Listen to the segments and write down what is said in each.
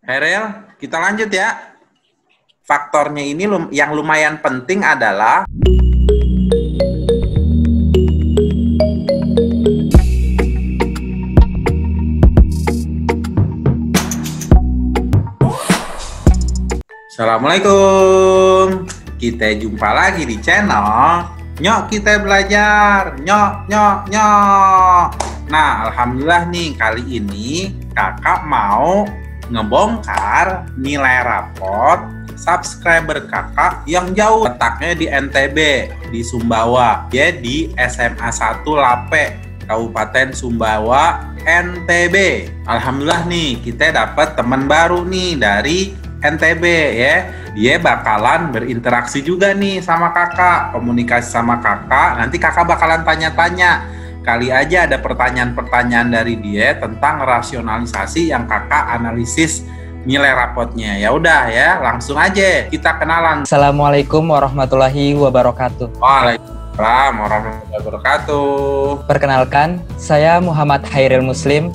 Herel, kita lanjut ya. Faktornya ini yang lumayan penting adalah Assalamualaikum. Kita jumpa lagi di channel Nyok Kita Belajar. Nyok, nyok, nyok. Nah, alhamdulillah nih kali ini kakak mau ngebongkar nilai raport subscriber kakak yang jauh, letaknya di NTB, di Sumbawa, ya di SMA 1 Lape, Kabupaten Sumbawa, NTB. Alhamdulillah nih kita dapat teman baru nih dari NTB ya. Dia bakalan berinteraksi juga nih sama kakak, komunikasi sama kakak. Nanti kakak bakalan tanya-tanya. Kali aja ada pertanyaan-pertanyaan dari dia tentang rasionalisasi yang kakak analisis nilai rapotnya. Ya udah ya, langsung aja kita kenalan. Assalamualaikum warahmatullahi wabarakatuh. Waalaikumsalam warahmatullahi wabarakatuh. Perkenalkan, saya Muhammad Hairil Muslim,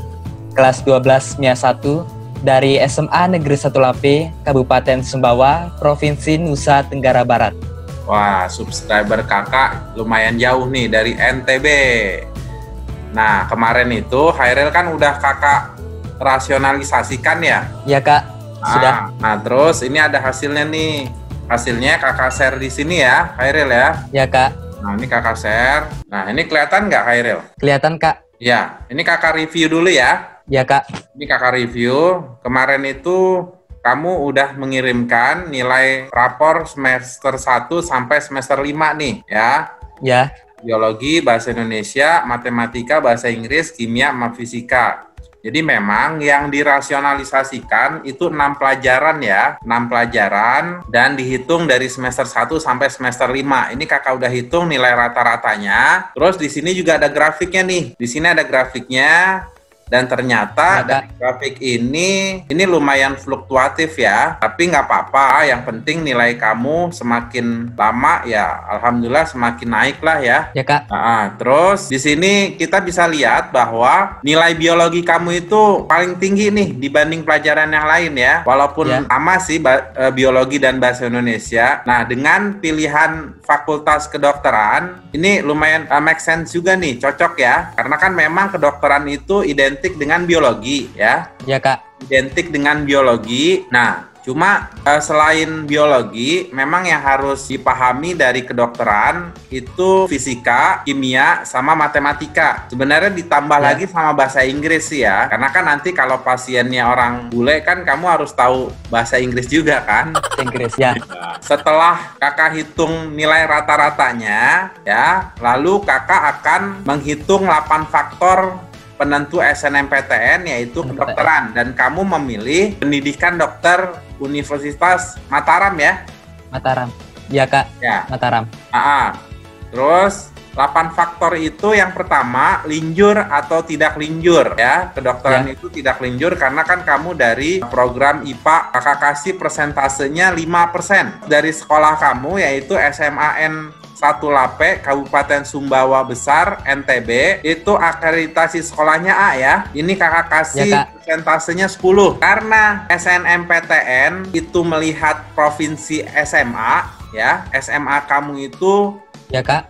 kelas 12 MIA 1 dari SMA Negeri 1 Lape, Kabupaten Sumbawa, Provinsi Nusa Tenggara Barat. Wah, subscriber kakak lumayan jauh nih dari NTB. Nah, kemarin itu Hairil kan udah kakak rasionalisasikan ya? Ya kak, sudah. Nah, terus ini ada hasilnya nih. Hasilnya kakak share di sini ya, Hairil ya? Ya kak. Nah, ini kakak share. Nah, ini kelihatan nggak Hairil? Kelihatan kak. Ya, ini kakak review dulu ya. Ya kak. Ini kakak review. Kemarin itu kamu udah mengirimkan nilai rapor semester 1 sampai semester 5 nih ya. Ya. Biologi, bahasa Indonesia, matematika, bahasa Inggris, kimia, sama fisika. Jadi memang yang dirasionalisasikan itu 6 pelajaran ya, 6 pelajaran dan dihitung dari semester 1 sampai semester 5. Ini kakak udah hitung nilai rata-ratanya. Terus di sini juga ada grafiknya nih. Di sini ada grafiknya. Dan ternyata dari grafik ini lumayan fluktuatif ya, tapi nggak apa-apa. Yang penting nilai kamu semakin lama ya, alhamdulillah semakin naik lah ya. Ya kak. Nah, terus di sini kita bisa lihat bahwa nilai biologi kamu itu paling tinggi nih dibanding pelajaran yang lain ya. Walaupun sama sih biologi dan bahasa Indonesia. Nah, dengan pilihan fakultas kedokteran ini lumayan make sense juga nih, cocok ya. Karena kan memang kedokteran itu identik dengan biologi ya. Ya kak. Identik dengan biologi. Nah, cuma selain biologi, memang yang harus dipahami dari kedokteran itu fisika, kimia, sama matematika. Sebenarnya ditambah lagi sama bahasa Inggris sih ya. Karena kan nanti kalau pasiennya orang bule kan kamu harus tahu bahasa Inggris juga kan. Inggris ya. Setelah kakak hitung nilai rata-ratanya ya, lalu kakak akan menghitung 8 faktor penentu SNMPTN yaitu kedokteran, dan kamu memilih pendidikan dokter Universitas Mataram ya? Mataram. Ya kak. Ya. Mataram. Terus 8 faktor itu yang pertama linjur atau tidak linjur ya. Kedokteran itu tidak linjur karena kan kamu dari program IPA, kakak kasih persentasenya 5% dari sekolah kamu yaitu SMAN 1 Lape, Kabupaten Sumbawa Besar, NTB, itu akreditasi sekolahnya A ya. Ini kakak kasih persentasenya 10. Karena SNMPTN itu melihat provinsi SMA ya, SMA kamu itu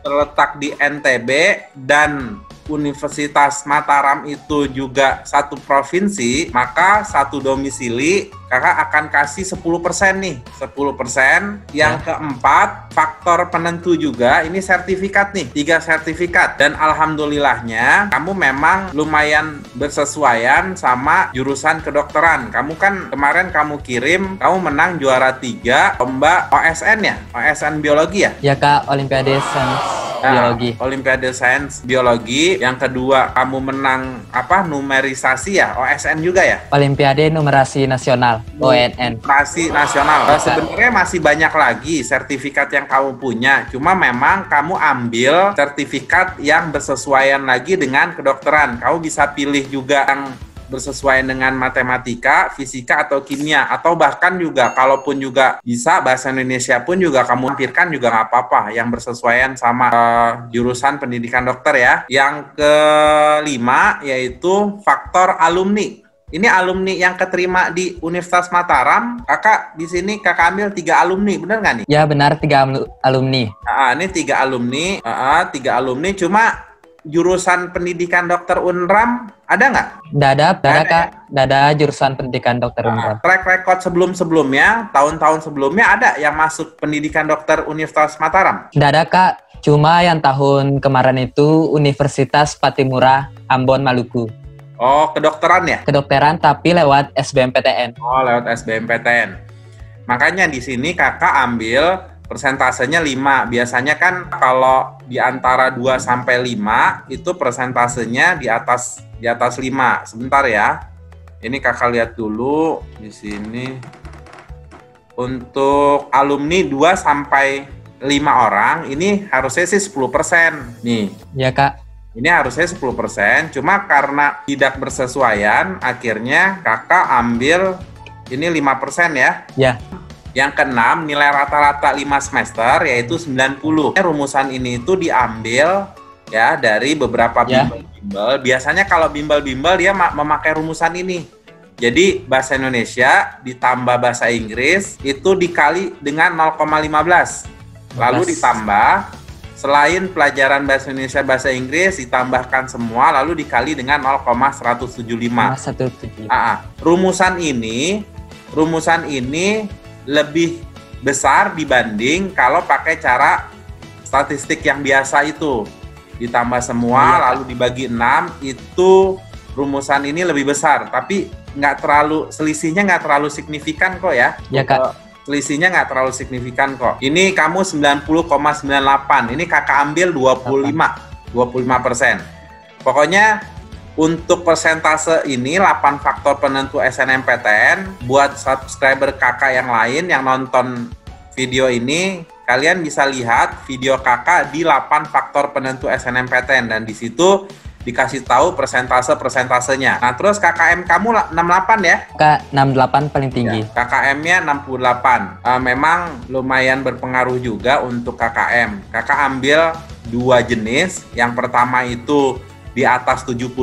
terletak di NTB dan Universitas Mataram itu juga satu provinsi, maka satu domisili kakak akan kasih 10% nih, 10%. Yang keempat, faktor penentu juga, ini sertifikat nih, 3 sertifikat. Dan alhamdulillahnya, kamu memang lumayan bersesuaian sama jurusan kedokteran. Kamu kan kemarin kamu kirim, kamu menang juara 3 lomba OSN ya? OSN biologi ya? Ya kak, Olimpiade Sains Biologi. Olimpiade Sains Biologi. Yang kedua, kamu menang numerisasi ya? OSN juga ya? Olimpiade Numerasi Nasional. ONN. Numerasi Nasional. Sebenarnya masih banyak lagi sertifikat yang kamu punya. Cuma memang kamu ambil sertifikat yang bersesuaian lagi dengan kedokteran. Kamu bisa pilih juga yang bersesuaian dengan matematika, fisika, atau kimia, atau bahkan juga kalaupun juga bisa bahasa Indonesia pun juga kamu lampirkan juga nggak apa-apa yang bersesuaian sama jurusan pendidikan dokter ya. Yang kelima yaitu faktor alumni. ini alumni yang keterima di Universitas Mataram. Kakak di sini kakak ambil 3 alumni, bener nggak nih? Ya benar, 3 alumni. Ini 3 alumni, 3 alumni. Cuma jurusan pendidikan dokter Unram ada nggak? Nggak ada Kak. Ya? Nggak ada jurusan pendidikan dokter Unram. Track record sebelum-sebelumnya, tahun-tahun sebelumnya ada yang masuk pendidikan dokter Universitas Mataram? Nggak ada Kak. Cuma yang tahun kemarin itu Universitas Patimura, Ambon, Maluku. Oh, kedokteran ya? Kedokteran tapi lewat SBMPTN. Oh, lewat SBMPTN. Makanya di sini kakak ambil persentasenya 5. Biasanya kan kalau di antara 2 sampai 5 itu persentasenya di atas 5. Sebentar ya. Ini kakak lihat dulu di sini. Untuk alumni 2 sampai 5 orang ini harusnya sih 10%. Nih. Ya Kak. Ini harusnya 10%, cuma karena tidak bersesuaian, akhirnya kakak ambil ini 5% ya. Ya. Yang keenam, nilai rata-rata 5 semester yaitu 90. Rumusan ini itu diambil ya dari beberapa bimbel-bimbel. Biasanya kalau bimbel-bimbel dia memakai rumusan ini. Jadi bahasa Indonesia ditambah bahasa Inggris itu dikali dengan 0,15. Lalu ditambah selain pelajaran bahasa Indonesia, bahasa Inggris ditambahkan semua, lalu dikali dengan 0,175. Rumusan ini lebih besar dibanding kalau pakai cara statistik yang biasa itu. Ditambah semua, lalu dibagi 6, itu rumusan ini lebih besar. Tapi selisihnya nggak terlalu signifikan kok ya. Ya Kak. Selisihnya nggak terlalu signifikan kok. Ini kamu 90,98. Ini kakak ambil 25%. Pokoknya untuk persentase ini 8 faktor penentu SNMPTN. Buat subscriber kakak yang lain yang nonton video ini, kalian bisa lihat video kakak di 8 faktor penentu SNMPTN dan di situ dikasih tahu persentasenya. Nah, terus KKM kamu 68 ya? Kak, 68 paling tinggi. Ya, KKM-nya 68. Memang lumayan berpengaruh juga untuk KKM. Kakak ambil 2 jenis. Yang pertama itu di atas 78,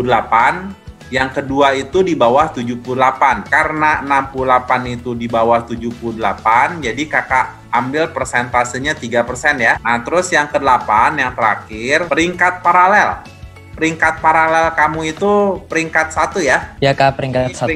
yang kedua itu di bawah 78. Karena 68 itu di bawah 78, jadi kakak ambil persentasenya 3% ya. Nah, terus yang ke-8, yang terakhir, peringkat paralel. Peringkat paralel kamu itu peringkat 1 ya? Ya Kak, peringkat 1.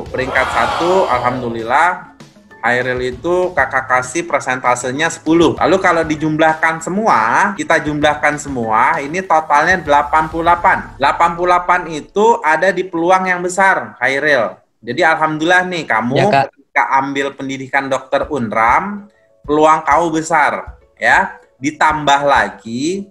Peringkat 1, alhamdulillah. Hairil itu kakak kasih persentasenya 10. Lalu kalau dijumlahkan semua, kita jumlahkan semua, ini totalnya 88. 88 itu ada di peluang yang besar, Hairil. Jadi alhamdulillah nih, kamu ketika ambil pendidikan dokter Unram, peluang kamu besar, ya. Ditambah lagi,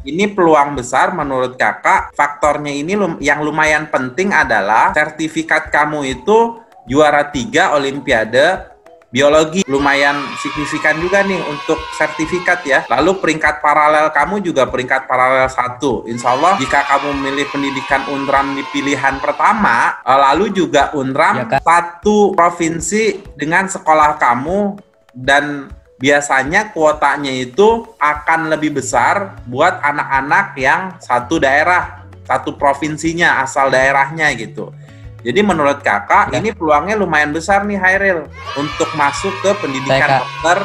ini peluang besar menurut kakak, faktornya ini yang lumayan penting adalah sertifikat kamu itu juara 3 Olimpiade Biologi. Lumayan signifikan juga nih untuk sertifikat ya. Lalu peringkat paralel kamu juga peringkat paralel 1. Insya Allah jika kamu memilih pendidikan Unram di pilihan pertama, lalu juga Unram satu provinsi dengan sekolah kamu, dan biasanya kuotanya itu akan lebih besar buat anak-anak yang satu daerah, satu provinsinya, asal daerahnya gitu. Jadi menurut kakak, ini peluangnya lumayan besar nih Hairil untuk masuk ke pendidikan dokter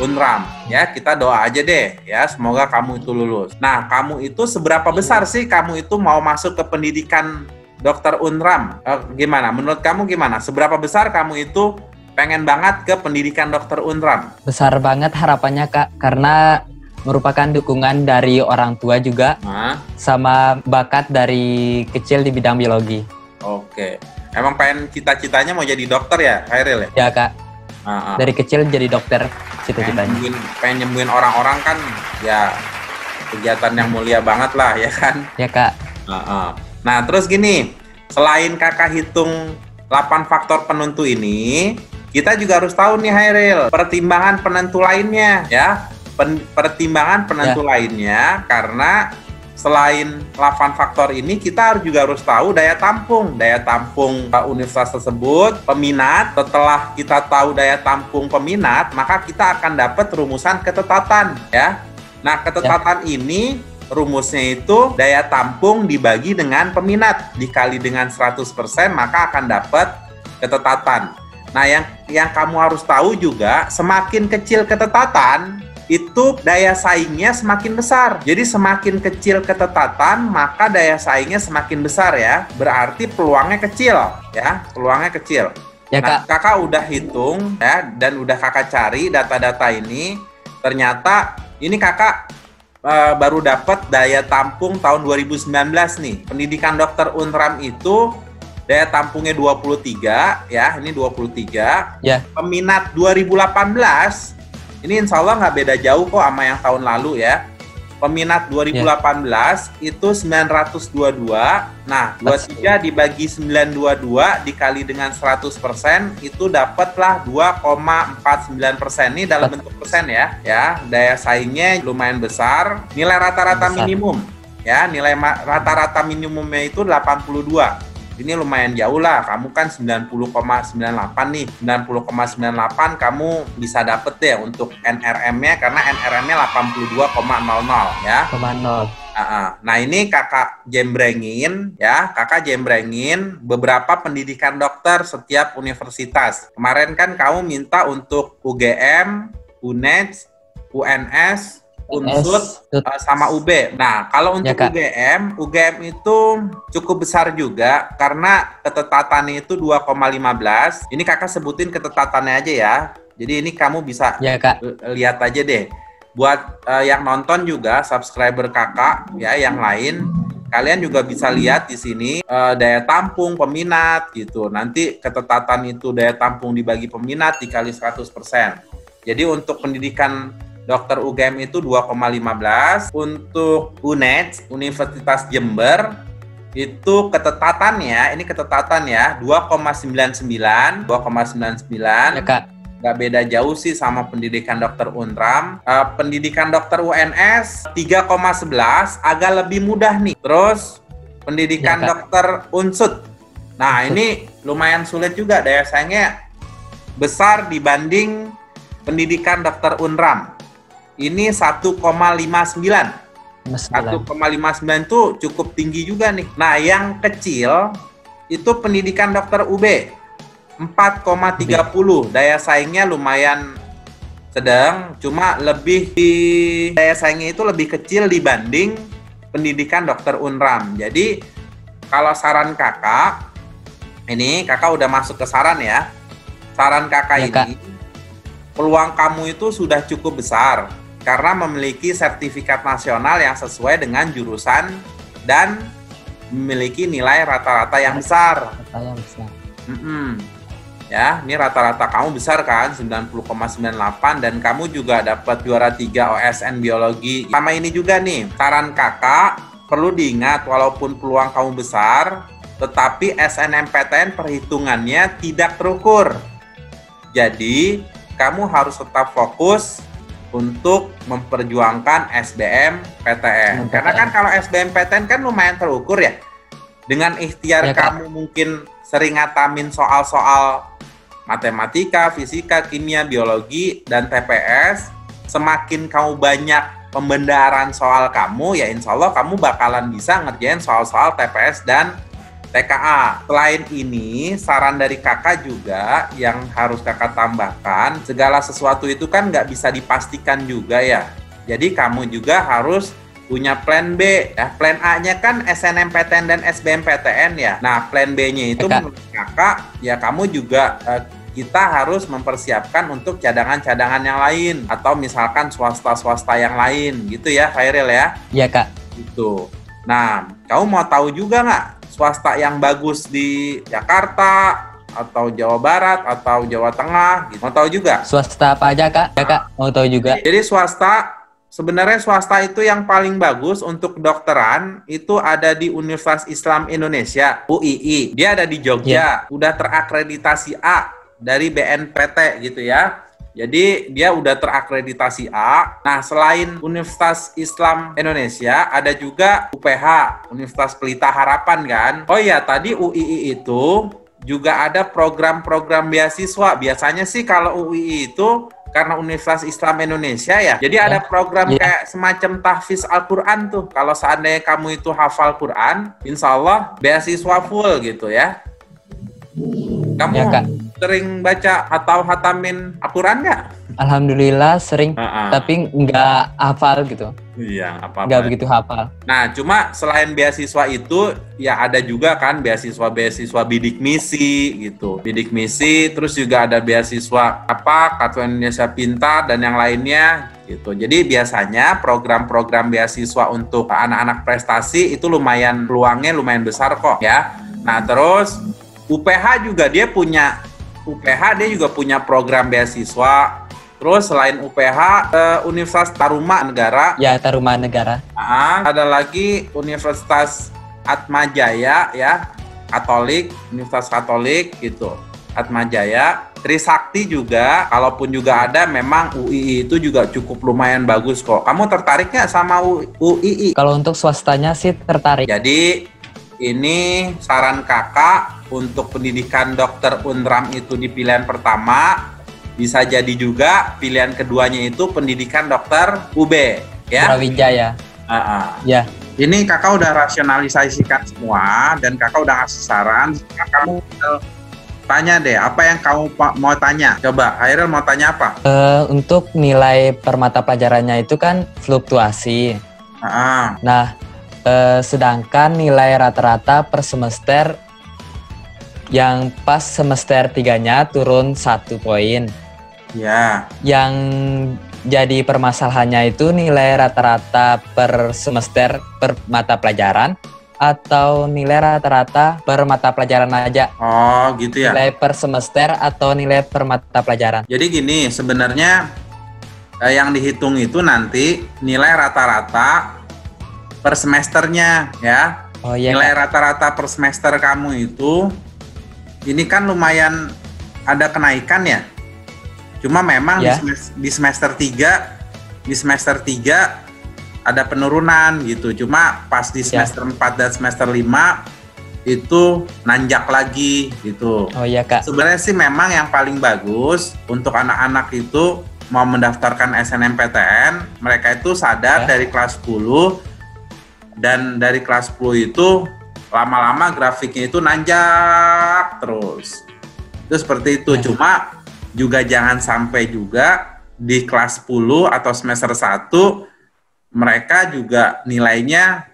Unram. Ya, kita doa aja deh ya, semoga kamu itu lulus. Nah, kamu itu seberapa besar sih kamu itu mau masuk ke pendidikan dokter Unram? Gimana? Menurut kamu gimana? Seberapa besar kamu itu pengen banget ke pendidikan dokter Unram? Besar banget harapannya Kak, karena merupakan dukungan dari orang tua juga, sama bakat dari kecil di bidang biologi. Oke, emang pengen cita-citanya mau jadi dokter ya, Hairil ya? Ya Kak, dari kecil jadi dokter cita-citanya. Pengen nyembuhin orang-orang kan, ya kegiatan yang mulia banget lah ya kan? Ya Kak. Nah terus gini, selain kakak hitung 8 faktor penentu ini, kita juga harus tahu nih Hairil, pertimbangan penentu lainnya ya. Pertimbangan penentu lainnya, karena selain 8 faktor ini, kita juga harus tahu daya tampung universitas tersebut, peminat. Setelah kita tahu daya tampung peminat, maka kita akan dapat rumusan ketetatan ya. Nah, ketetatan ini rumusnya itu daya tampung dibagi dengan peminat dikali dengan 100%, maka akan dapat ketetatan. Nah, yang kamu harus tahu juga, semakin kecil ketetatan, itu daya saingnya semakin besar. Jadi semakin kecil ketetatan, maka daya saingnya semakin besar ya. Berarti peluangnya kecil ya, peluangnya kecil. Ya, nah, Kak. Kakak udah hitung ya, dan udah Kakak cari data-data ini. Ternyata ini Kakak baru dapat daya tampung tahun 2019 nih. Pendidikan dokter Unram itu daya tampungnya 23 ya, ini 23. Ya. Peminat 2018 ini insya Allah nggak beda jauh kok sama yang tahun lalu ya. Peminat 2018 itu 922. Nah, 23 dibagi 922 dikali dengan 100% itu dapatlah 2,49%. Ini dalam bentuk persen ya. Ya, daya saingnya lumayan besar. Nilai rata-rata minimum ya, nilai rata-rata minimumnya itu 82. Ini lumayan jauh lah, kamu kan 90,98 nih, 90,98 kamu bisa dapet deh untuk NRM-nya, karena NRM-nya 82,00 ya. 0,0. Nah, ini kakak jembrengin ya, kakak jembrengin beberapa pendidikan dokter setiap universitas. Kemarin kan kamu minta untuk UGM, UNED, UNS, Unsud, sama UB. Nah, kalau untuk UGM itu cukup besar juga karena ketetatannya itu 2,15. Ini kakak sebutin ketetatannya aja ya. Jadi ini kamu bisa lihat aja deh. Buat yang nonton juga, subscriber kakak ya yang lain, kalian juga bisa lihat di sini daya tampung peminat gitu. Nanti ketetatan itu daya tampung dibagi peminat dikali 100%. Jadi untuk pendidikan dokter UGM itu 2,15, untuk UNED, Universitas Jember, itu ketetatannya, ini ketetatan ya, 2,99, 2,99. Ya, Kak. Nggak beda jauh sih sama pendidikan dokter Unram. Pendidikan dokter UNS 3,11, agak lebih mudah nih. Terus pendidikan dokter Unsud. Nah, ini lumayan sulit juga, daya saingnya besar dibanding pendidikan dokter Unram. Ini 1,59. 1,59 itu cukup tinggi juga nih. Nah, yang kecil itu pendidikan dokter UB 4,30. Daya saingnya lumayan sedang, cuma daya saingnya itu lebih kecil dibanding pendidikan dokter Unram. Jadi kalau saran kakak, ini kakak udah masuk ke saran ya. Saran kakak ini, peluang kamu itu sudah cukup besar karena memiliki sertifikat nasional yang sesuai dengan jurusan dan memiliki nilai rata-rata yang besar. Ya, ini rata-rata kamu besar kan, 90,98, dan kamu juga dapat juara 3 OSN biologi. Sama ini juga nih, saran kakak perlu diingat, walaupun peluang kamu besar, tetapi SNMPTN perhitungannya tidak terukur. Jadi, kamu harus tetap fokus untuk memperjuangkan SBMPTN. Karena kan kalau SBMPTN kan lumayan terukur ya. Dengan ikhtiar kamu mungkin sering ngatamin soal-soal matematika, fisika, kimia, biologi, dan TPS, semakin kamu banyak pembenaran soal kamu, ya insya Allah kamu bakalan bisa ngerjain soal-soal TPS dan TKA. Selain ini, saran dari kakak juga yang harus kakak tambahkan, segala sesuatu itu kan nggak bisa dipastikan juga ya. Jadi kamu juga harus punya plan B. Ya, plan A-nya kan SNMPTN dan SBMPTN ya. Nah, plan B-nya itu menurut kakak, ya kamu juga kita harus mempersiapkan untuk cadangan-cadangan yang lain. Atau misalkan swasta-swasta yang lain gitu ya, Khairil ya? Iya, Kak. Gitu. Nah, kamu mau tahu juga nggak swasta yang bagus di Jakarta atau Jawa Barat atau Jawa Tengah gitu. Mau tahu juga? Swasta apa aja, Kak? Ya, Kak, mau tahu juga. Jadi sebenarnya swasta itu yang paling bagus untuk kedokteran itu ada di Universitas Islam Indonesia, UII. Dia ada di Jogja, udah terakreditasi A dari BNPT gitu ya. Jadi dia udah terakreditasi A. Nah, selain Universitas Islam Indonesia, ada juga UPH, Universitas Pelita Harapan kan. Oh iya, tadi UII itu juga ada program-program beasiswa. Biasanya sih kalau UII itu karena Universitas Islam Indonesia ya, jadi ada program kayak semacam tahfiz Al-Quran tuh. Kalau seandainya kamu itu hafal Quran, insya Allah beasiswa full gitu ya. Kamu sering baca atau hatamin Al-Quran nggak? Alhamdulillah sering, tapi nggak hafal gitu. Iya, nggak begitu hafal. Nah, cuma selain beasiswa itu, ya ada juga kan beasiswa bidik misi gitu. Bidik misi, terus juga ada beasiswa Kartu Indonesia Pintar dan yang lainnya gitu. Jadi biasanya program-program beasiswa untuk anak-anak prestasi itu peluangnya lumayan besar kok ya. Nah, terus UPH juga dia juga punya program beasiswa. Terus selain UPH, Universitas Taruman Negara. Ya, Taruman Negara. Ada lagi Universitas Atmajaya ya, Universitas Katolik gitu. Atmajaya, Trisakti juga, kalaupun juga ada, memang UII itu juga cukup lumayan bagus kok. Kamu tertarik nggak sama UII? Kalau untuk swastanya sih tertarik. Jadi ini saran kakak untuk pendidikan dokter UNRAM itu di pilihan pertama. Bisa jadi juga pilihan keduanya itu pendidikan dokter UB ya. Brawijaya. Ya. Ini kakak udah rasionalisasikan semua dan kakak udah ngasih saran. Kamu tanya deh apa yang kamu mau tanya. Coba Hairil mau tanya apa? Untuk nilai per mata pelajarannya itu kan fluktuasi. Nah, sedangkan nilai rata-rata per semester yang pas semester 3-nya turun 1 poin. Ya. Yang jadi permasalahannya itu nilai rata-rata per semester per mata pelajaran atau nilai rata-rata per mata pelajaran aja. Oh, gitu ya. Nilai per semester atau nilai per mata pelajaran. Jadi gini, sebenarnya yang dihitung itu nanti nilai rata-rata per semesternya ya. Oh, iya, nilai rata-rata per semester kamu itu ini kan lumayan ada kenaikan ya. Cuma memang di semester 3 ada penurunan gitu. Cuma pas di semester 4 dan semester 5 itu nanjak lagi gitu. Oh iya Kak. Sebenarnya sih memang yang paling bagus untuk anak-anak itu mau mendaftarkan SNMPTN, mereka itu sadar dari kelas 10 dan dari kelas 10 itu lama-lama grafiknya itu nanjak terus. Itu seperti itu. Cuma juga jangan sampai juga di kelas 10 atau semester 1 mereka juga nilainya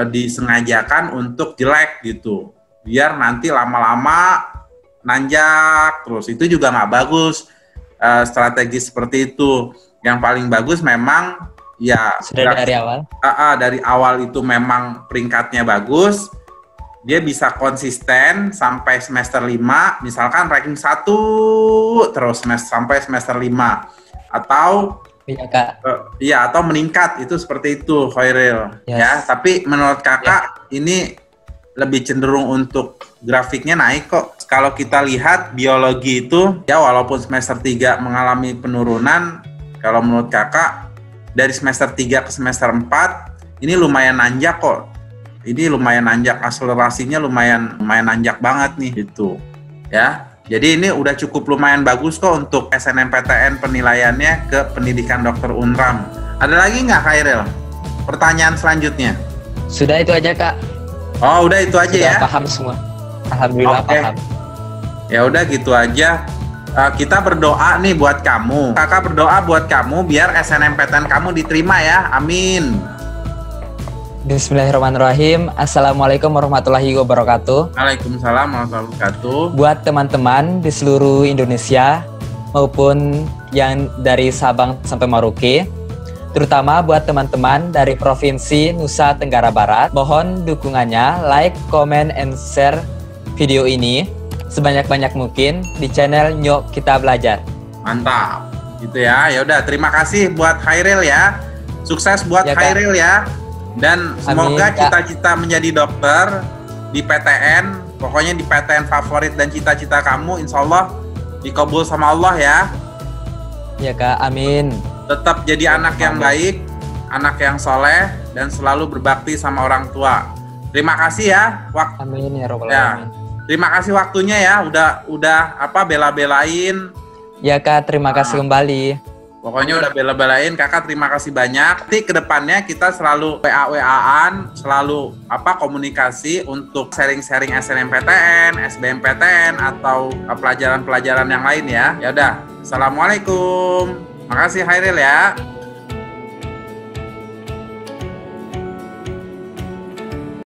disengajakan untuk jelek gitu. Biar nanti lama-lama nanjak terus. Itu juga nggak bagus strategi seperti itu. Yang paling bagus memang ya sudah dari awal. Dari awal itu memang peringkatnya bagus. Dia bisa konsisten sampai semester 5, misalkan ranking 1 terus sampai semester 5. Atau atau meningkat, itu seperti itu, Khairil. Ya, tapi menurut kakak ini lebih cenderung untuk grafiknya naik kok. Kalau kita lihat biologi itu ya walaupun semester 3 mengalami penurunan, kalau menurut kakak dari semester 3 ke semester 4 ini lumayan nanjak kok. Ini lumayan nanjak, akselerasinya lumayan nanjak banget nih gitu. Ya. Jadi ini udah cukup lumayan bagus kok untuk SNMPTN penilaiannya ke pendidikan dokter UNRAM. Ada lagi nggak Khairil? Pertanyaan selanjutnya. Sudah itu aja Kak. Oh udah itu aja sudah ya? Paham semua. Alhamdulillah paham. Ya udah gitu aja. Kita berdoa nih buat kamu. Kakak berdoa buat kamu biar SNMPTN kamu diterima ya. Amin. Bismillahirrahmanirrahim. Assalamualaikum warahmatullahi wabarakatuh. Waalaikumsalam warahmatullahi wabarakatuh. Buat teman-teman di seluruh Indonesia maupun yang dari Sabang sampai Merauke, terutama buat teman-teman dari Provinsi Nusa Tenggara Barat, mohon dukungannya, like, comment, and share video ini sebanyak-banyak mungkin di channel Nyok Kita Belajar. Mantap, gitu ya. Ya udah, terima kasih buat Khairil ya. Sukses buat Khairil ya. Dan semoga cita-cita menjadi dokter di PTN, pokoknya di PTN favorit dan cita-cita kamu, insya Allah dikabul sama Allah ya. Ya Kak, amin. Tetap jadi anak yang baik, anak yang soleh, dan selalu berbakti sama orang tua. Terima kasih ya. Amin ya Rabbal Alamin. Terima kasih waktunya ya, udah bela-belain Ya Kak, terima kasih kembali. Pokoknya udah bela-belain, Kakak terima kasih banyak. Nanti kedepannya kita selalu WA-WA-an, selalu komunikasi untuk sharing-sharing SNMPTN, SBMPTN, atau pelajaran-pelajaran yang lain ya. Ya udah, Assalamualaikum. Makasih Hairil ya.